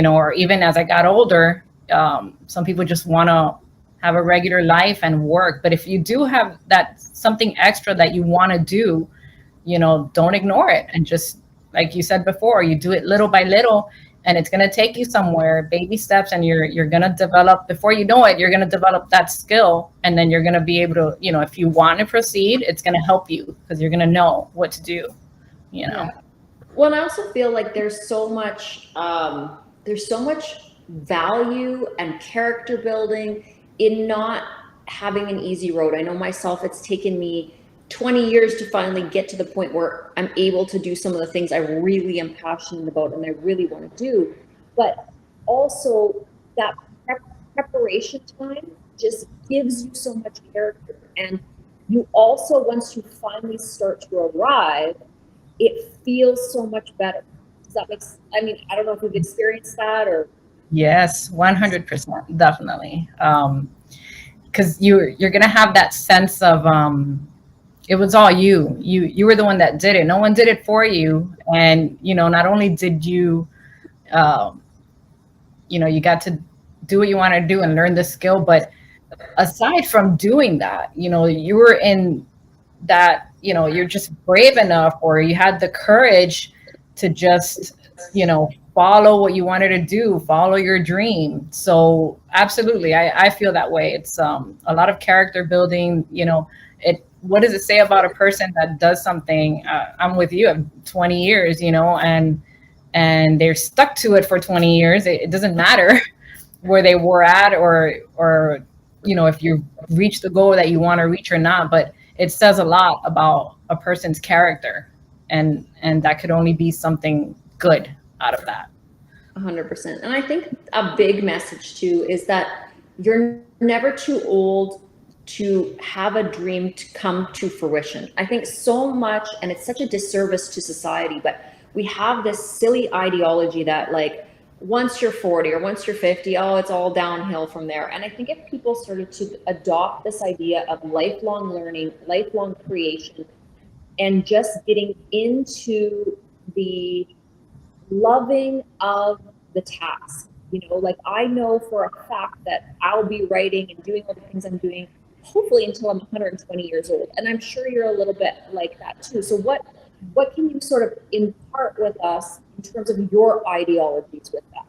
Speaker 2: or even as I got older, some people just want to have a regular life and work. But if you do have that something extra that you want to do, don't ignore it. And just like you said before, you do it little by little, and it's going to take you somewhere, baby steps, and you're going to develop, before you know it, you're going to develop that skill. And then you're going to be able to, if you want to proceed, it's going to help you because you're going to know what to do,
Speaker 1: Yeah. Well, and I also feel like there's so much value and character building in not having an easy road. I know myself, it's taken me 20 years to finally get to the point where I'm able to do some of the things I really am passionate about and I really want to do. But also that preparation time just gives you so much character. And you also, once you finally start to arrive, it feels so much better. Does that make sense? I mean, I don't know if you've experienced that or.
Speaker 2: Yes, 100%, definitely. Because you're gonna have that sense of it was all you. You were the one that did it. No one did it for you. And not only did you, you got to do what you want to do and learn the skill, but aside from doing that, you were in that, you're just brave enough, or you had the courage to just, follow what you wanted to do, follow your dream. So absolutely, I feel that way. It's a lot of character building. What does it say about a person that does something? I'm with you, I'm 20 years, and they're stuck to it for 20 years. It doesn't matter where they were at, or if you reach the goal that you want to reach or not, but it says a lot about a person's character, and that could only be something good out of that.
Speaker 1: 100%. And I think a big message too is that you're never too old to have a dream to come to fruition. I think so much, and it's such a disservice to society, but we have this silly ideology that like once you're 40 or once you're 50, oh, it's all downhill from there. And I think if people started to adopt this idea of lifelong learning, lifelong creation, and just getting into the loving of the task, like I know for a fact that I'll be writing and doing all the things I'm doing, hopefully until I'm 120 years old. And I'm sure you're a little bit like that too. So what can you sort of impart with us in terms of your ideologies with that?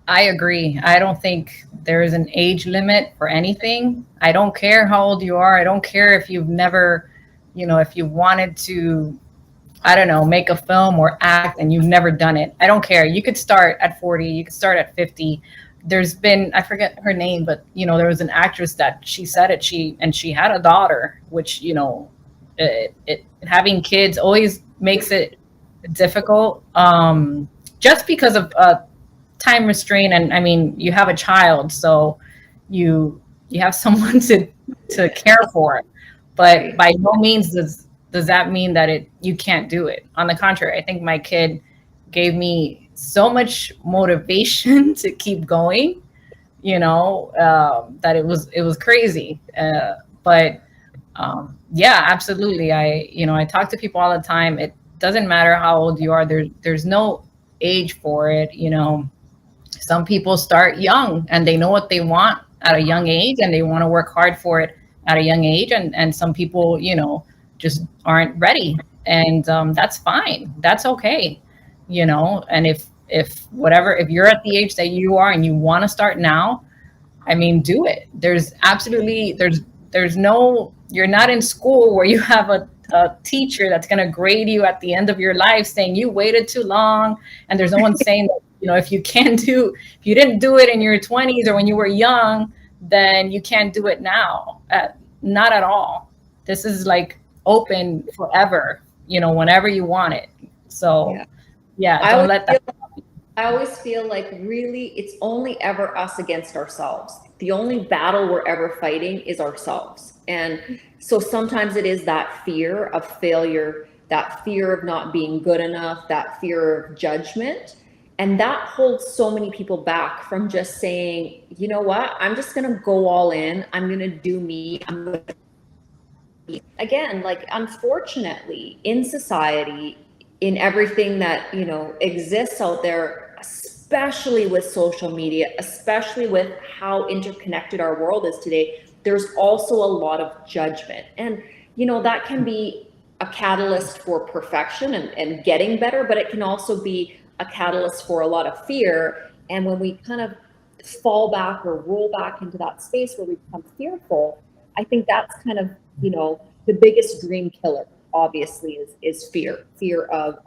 Speaker 2: I agree. I don't think there is an age limit for anything. I don't care how old you are. I don't care if you've never, if you wanted to, I don't know, make a film or act and you've never done it. I don't care. You could start at 40, you could start at 50. There's been, I forget her name, but there was an actress that she said it, she had a daughter, which, having kids always makes it difficult, just because of time restraint. And I mean, you have a child, so you have someone to care for, but by no means does that mean that you can't do it. On the contrary, I think my kid gave me so much motivation to keep going, that it was crazy. But yeah, absolutely. I talk to people all the time. It doesn't matter how old you are. There's no age for it. Some people start young and they know what they want at a young age and they want to work hard for it at a young age. And some people, just aren't ready. And that's fine. That's okay. And if you're at the age that you are and you want to start now, I mean, do it. There's no, you're not in school where you have a teacher that's going to grade you at the end of your life saying you waited too long. And there's no one saying that, if you didn't do it in your 20s or when you were young, then you can't do it now. Not at all. This is like open forever, whenever you want it. So yeah, don't let that.
Speaker 1: I always feel like really it's only ever us against ourselves. The only battle we're ever fighting is ourselves. And so sometimes it is that fear of failure, that fear of not being good enough, that fear of judgment. And that holds so many people back from just saying, you know what, I'm just going to go all in. I'm going to do me. Again, like, unfortunately, in society, in everything that, exists out there, especially with social media, especially with how interconnected our world is today, there's also a lot of judgment. And, that can be a catalyst for perfection and getting better, but it can also be a catalyst for a lot of fear. And when we kind of fall back or roll back into that space where we become fearful, I think that's kind of, the biggest dream killer, obviously, is fear of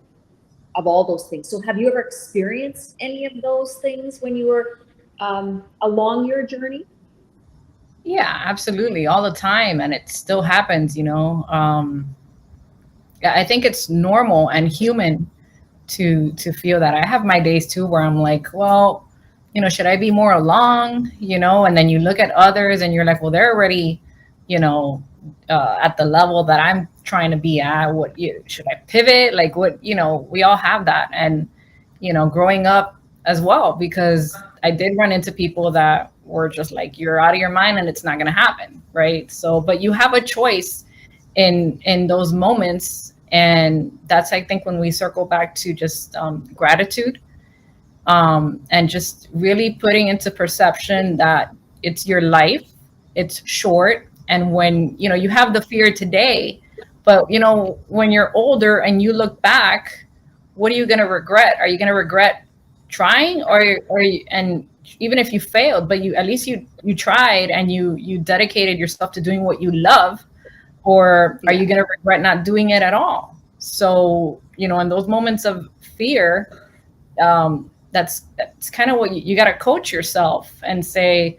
Speaker 1: all those things. So have you ever experienced any of those things when you were along your journey?
Speaker 2: Yeah, absolutely. All the time. And it still happens, I think it's normal and human to feel that. I have my days too where I'm like, well, should I be more along, and then you look at others and you're like, well, they're already, at the level that I'm trying to be at. Should I pivot? Like what, we all have that. And, growing up as well, because I did run into people that were just like, you're out of your mind and it's not going to happen. Right. So, but you have a choice in those moments. And that's, I think, when we circle back to just gratitude, and just really putting into perception that it's your life, it's short. And when, you have the fear today, but, when you're older and you look back, what are you going to regret? Are you going to regret trying and even if you failed, but at least you tried and you dedicated yourself to doing what you love, or are you going to regret not doing it at all? So, in those moments of fear, that's kind of what you got to coach yourself and say,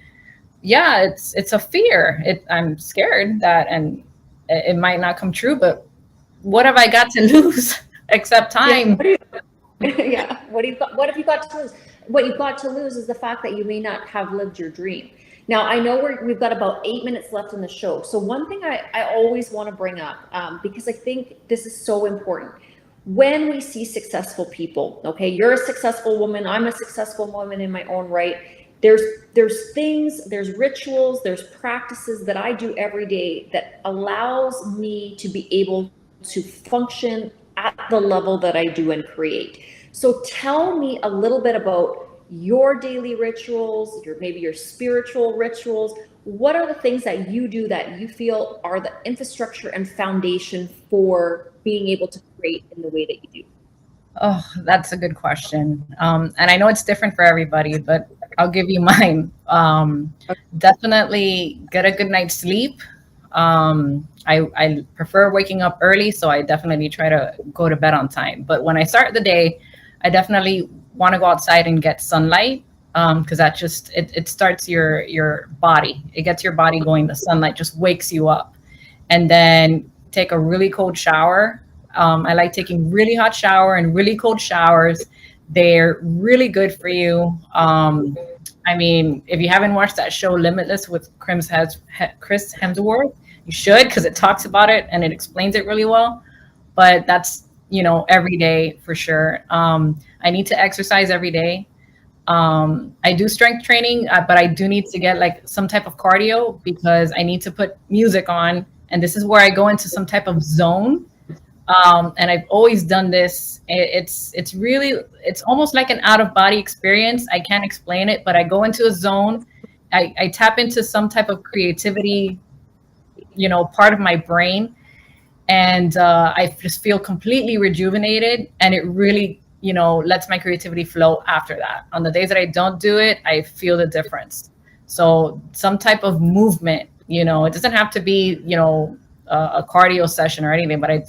Speaker 2: yeah, it's a fear. I'm scared that, and it might not come true, but what have I got to lose except time?
Speaker 1: Yeah. What have you got to lose? What you've got to lose is the fact that you may not have lived your dream. Now, I know we've got about 8 minutes left in the show. So one thing I always want to bring up, because I think this is so important. When we see successful people, okay, you're a successful woman, I'm a successful woman in my own right. There's things, there's rituals, there's practices that I do every day that allows me to be able to function at the level that I do and create. So tell me a little bit about your daily rituals, maybe your spiritual rituals. What are the things that you do that you feel are the infrastructure and foundation for being able to create in the way that you do?
Speaker 2: Oh, that's a good question. And I know it's different for everybody, but I'll give you mine. Definitely get a good night's sleep. I prefer waking up early, so I definitely try to go to bed on time. But when I start the day, I definitely want to go outside and get sunlight, because that just it starts your body. It gets your body going. The sunlight just wakes you up. And then take a really cold shower. I like taking really hot shower and really cold showers. They're really good for you. I mean, if you haven't watched that show Limitless with Chris Hemsworth, you should, because it talks about it and it explains it really well. But that's, every day for sure. I need to exercise every day. I do strength training, but I do need to get like some type of cardio, because I need to put music on. And this is where I go into some type of zone. And I've always done this. It's almost like an out of body experience. I can't explain it, but I go into a zone. I tap into some type of creativity, part of my brain. And I just feel completely rejuvenated, and it really, lets my creativity flow after that. On the days that I don't do it, I feel the difference. So some type of movement, it doesn't have to be, a cardio session or anything, but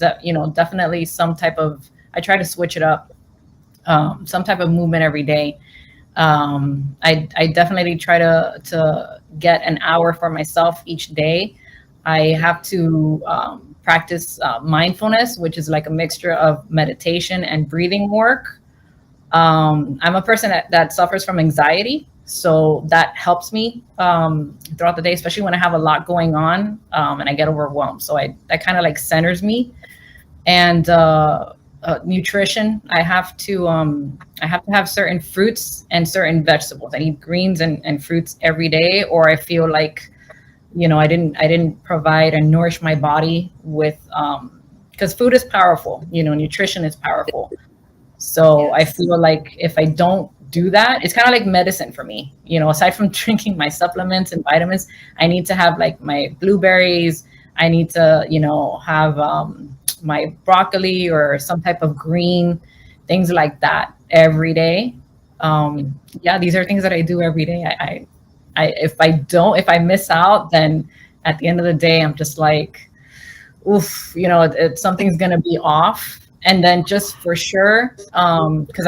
Speaker 2: definitely some type of, I try to switch it up, some type of movement every day. I definitely try to get an hour for myself each day. I have to practice mindfulness, which is like a mixture of meditation and breathing work. I'm a person that suffers from anxiety, so that helps me throughout the day, especially when I have a lot going on and I get overwhelmed. So that kind of like centers me. And nutrition, I have to have certain fruits and certain vegetables. I need greens and fruits every day, or I feel like, I didn't provide and nourish my body with, because food is powerful, nutrition is powerful. So I feel like if I don't do that, it's kind of like medicine for me. Aside from drinking my supplements and vitamins, I need to have like my blueberries. I need to, have my broccoli or some type of green, things like that every day. Yeah, these are things that I do every day. If I miss out, then at the end of the day, I'm just like, oof, something's gonna be off. And then just for sure, because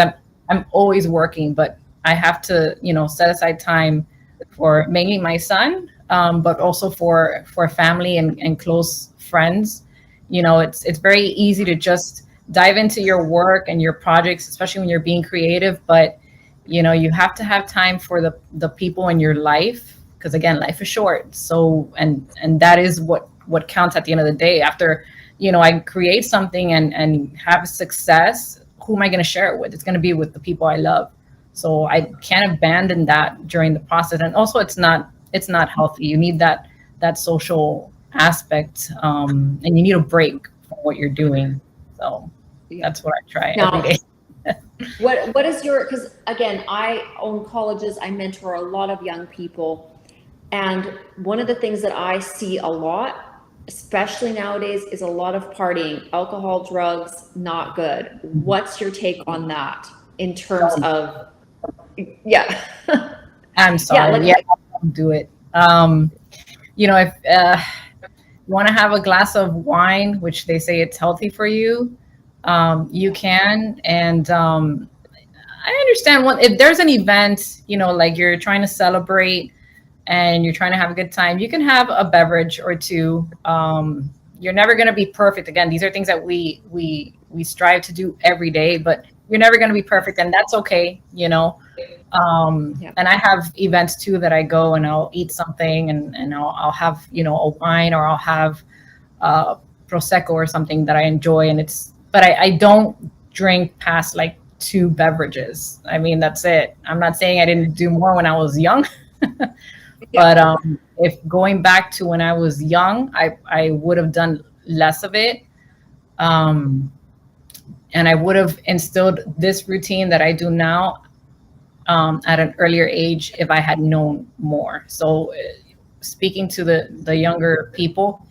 Speaker 2: I'm always working, but I have to, set aside time for mainly my son, but also for family and close friends. It's very easy to just dive into your work and your projects, especially when you're being creative. But you have to have time for the people in your life, because again, life is short. So and that is what counts at the end of the day. After I create something and have success, who am I going to share it with? It's going to be with the people I love. So I can't abandon that during the process. And also, it's not healthy. You need that social aspect, and you need a break from what you're doing. So that's what I try every day.
Speaker 1: What is your, because again, I own colleges, I mentor a lot of young people, and one of the things that I see a lot, especially nowadays, is a lot of partying, alcohol, drugs, not good. What's your take on that in terms of, yeah.
Speaker 2: I'm sorry. Yeah, I don't do it. If you want to have a glass of wine, which they say it's healthy for you, you can. And I understand if there's an event, like you're trying to celebrate and you're trying to have a good time, you can have a beverage or two. You're never going to be perfect. Again, these are things that we strive to do every day, but you're never going to be perfect, and that's okay. And I have events too that I go and I'll eat something and I'll have, a wine, or I'll have Prosecco or something that I enjoy. But I don't drink past like 2 beverages. I mean, that's it. I'm not saying I didn't do more when I was young, but if going back to when I was young, I would have done less of it. And I would have instilled this routine that I do now at an earlier age if I had known more. So speaking to the younger people,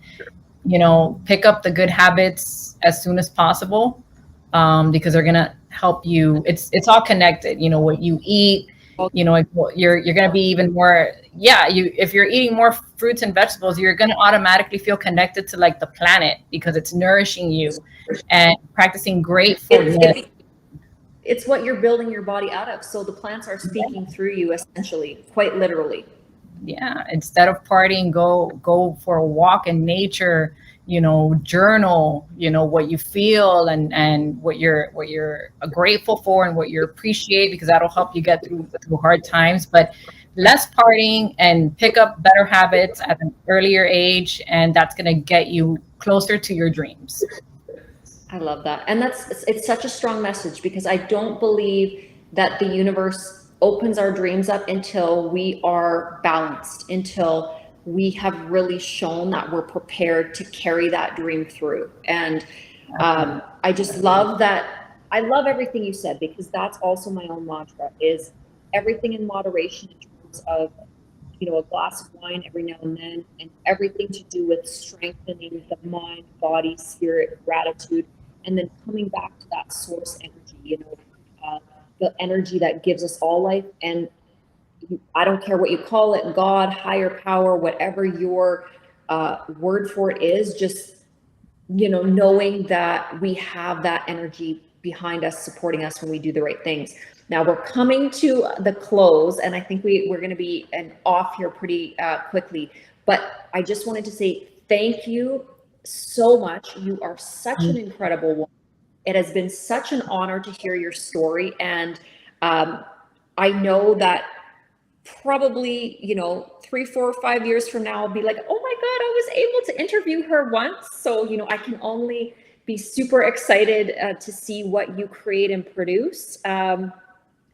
Speaker 2: pick up the good habits as soon as possible, because they're going to help you. It's all connected. What you eat, you're going to be even more. Yeah. If you're eating more fruits and vegetables, you're going to automatically feel connected to like the planet, because it's nourishing you, and practicing gratefulness.
Speaker 1: It's what you're building your body out of. So the plants are speaking through you, essentially, quite literally.
Speaker 2: Yeah. Instead of partying, go for a walk in nature, journal, what you feel and what you're grateful for and what you appreciate, because that'll help you get through hard times. But less partying and pick up better habits at an earlier age. And that's going to get you closer to your dreams.
Speaker 1: I love that. And it's such a strong message, because I don't believe that the universe opens our dreams up until we are balanced, until we have really shown that we're prepared to carry that dream through. And I just love that. I love everything you said, because that's also my own mantra, is everything in moderation, in terms of, a glass of wine every now and then, and everything to do with strengthening the mind, body, spirit, gratitude, and then coming back to that source energy, the energy that gives us all life. And I don't care what you call it, God, higher power, whatever your word for it is just, you know, knowing that we have that energy behind us, supporting us when we do the right things. Now we're coming to the close, and I think we're going to be off here pretty quickly, but I just wanted to say thank you so much. You are such an incredible woman. It has been such an honor to hear your story. And I know that probably, you know, 3, 4, 5 years from now, I'll be like, oh my God, I was able to interview her once. So, you know, I can only be super excited to see what you create and produce.
Speaker 2: Thank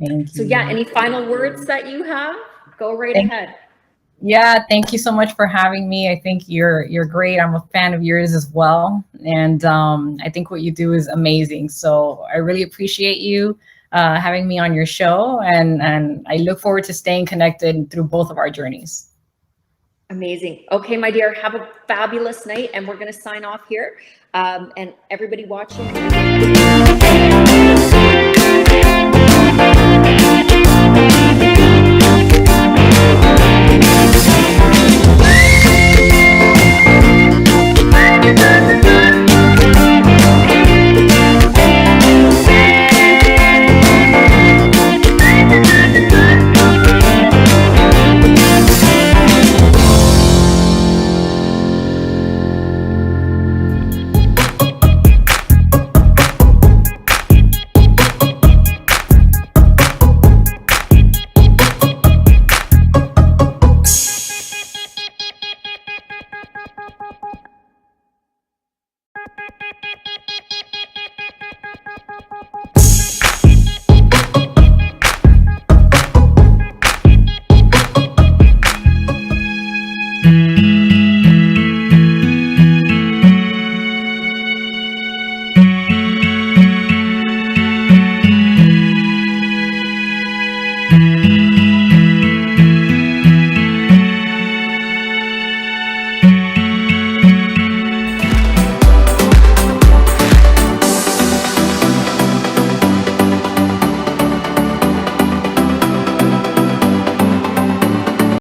Speaker 2: you.
Speaker 1: So yeah, any final words that you have? Go right ahead.
Speaker 2: Yeah, thank you so much for having me. I think you're great. I'm a fan of yours as well, and I think what you do is amazing. So I really appreciate you having me on your show, and I look forward to staying connected through both of our journeys.
Speaker 1: Amazing. Okay, my dear, have a fabulous night, and we're going to sign off here. And everybody watching.